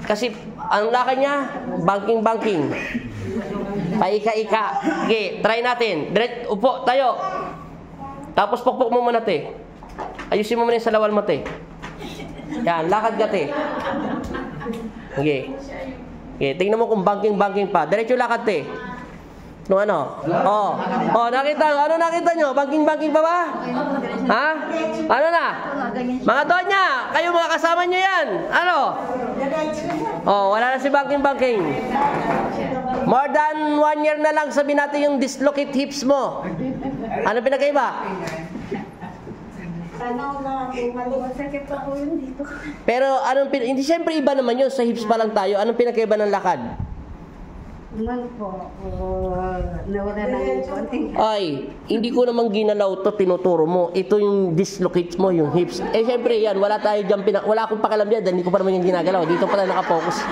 Kasi, ang lakad niya, banking. Paika-ika. Okay, try natin. Direct, upo, tayo. Tapos pukpok mo muna, te. Ayusin mo muna yung salawal mo, te. Yan, lakad ka, te. Okay. Okay, tingnan mo kung banking pa. Diretso lakad, te. No, ano? Nakita nyo. Ano nakita nyo? Banking pa ba? Ha? Ano na? Mga Donya, kayo mga kasama nyo yan. Ano? Wala na si banking. More than 1 year na lang sabihin natin yung dislocate hips mo. Ano pinagkaiba? Pero hindi siyempre iba naman yun. Sa hips pa lang tayo. Anong pinagkaiba ng lakad? Nawala na yung konting. Ay, hindi ko naman ginalaw to, tinuturo mo. Ito yung dislocate mo, yung hips. Eh, syempre yan, wala tayo dyan, wala akong pakalam yan, dahil hindi ko pa naman yung ginagalaw. Dito pala nakapokus.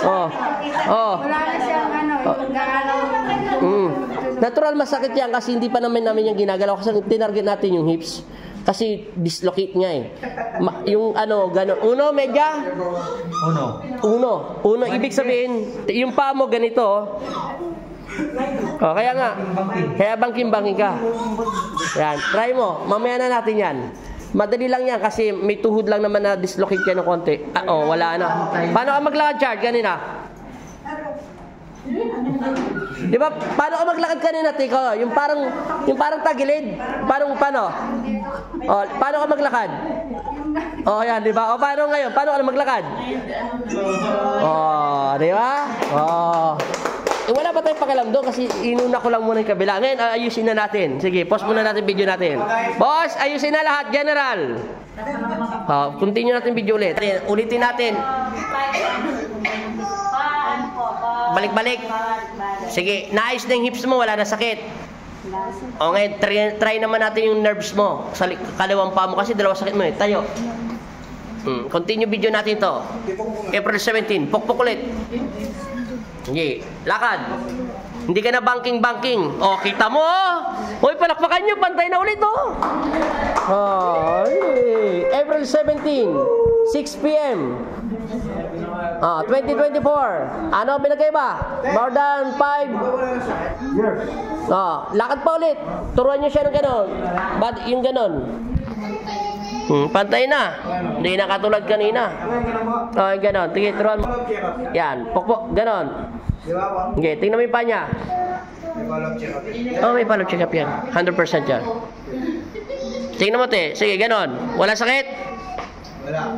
Wala na siyang yung gagalaw. Natural masakit yan kasi hindi pa namin yung ginagalaw. Kasi tinarget natin yung hips. Kasi dislocate nga eh. Yung gano'n. Uno, medya? Uno. Ibig sabihin, yung paa mo ganito. Kaya nga. Kaya banking ka. Yan. Try mo. Mamaya na natin yan. Madali lang yan kasi may tuhod lang naman na dislocate yan ng konti. Wala na. Paano ka maglakad, Chard? Ganina. Di ba? Paano ka maglakad kanina, Tiko? Yung parang tagilid. Paano? Paano ka maglakad? Yan, di ba? Paano ngayon? Paano ka maglakad? Di ba? Wala ba tayong pakialam doon kasi inuna ko lang muna yung kabila. Ngayon, ayusin na natin. Sige, pause muna natin video natin. Boss, ayusin na lahat, General. Continue natin video ulit. Ulitin natin. Balik. Sige, naayos na yung hips mo, wala na sakit. Ngayon, try naman natin yung nerves mo. Sa kaliwang paa mo kasi dalawa sakit mo eh. Tayo. Continue video natin to. April 17, pukpok ulit. Sige, lakad. Hindi ka na banking. Kita mo Hoy, palakpakan nyo, pantay na ulit April 17, 6 p.m. 2024. Ano pinagkaiba? More than 5 years. Lakad pa ulit. Turuan nyo siya ng ganon. Yung ganon. Pantay na. Hindi na katulad kanina. Ganon. Tingin, turuan mo. Yan. Pukpok. Ganon. Okay, tingnan mo yung pa niya. May follow check up yan. 100% yan. Tingnan mo, te. Sige, ganon. Wala sakit? Wala.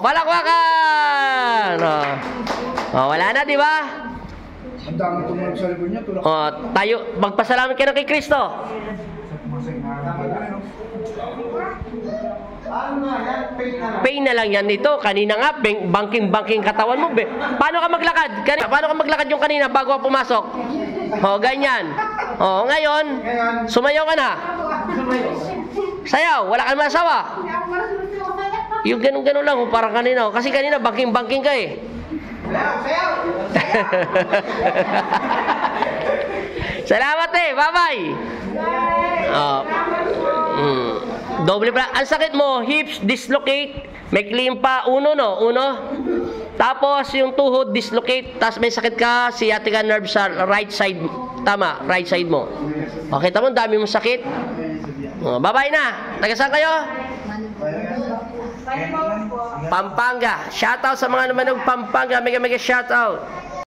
Palakpakan! Wala na, di ba? Ang dami tumunod sa libon niya. Tayo, magpasalamat ka na kay Kristo. Pain na lang yan dito. Kanina nga, banking katawan mo. Paano ka maglakad? Paano ka maglakad yung kanina bago ka pumasok? Ganyan. Ngayon, sumayaw ka na. Sayaw, wala ka naman asawa. Yung ganun lang, parang kanina. Kasi kanina, banking ka eh. Salamat eh, bye-bye. Doble pa. Ang sakit mo, hips, dislocate, may klimpa, uno. Tapos yung tuhod, dislocate, tapos may sakit ka, sciatica nerve sa right side. Tama, right side mo. Okay, tama, dami mong sakit. Bye-bye na. Taga-saan kayo? Pampanga. Shoutout sa mga naman ng Pampanga. Mega shoutout.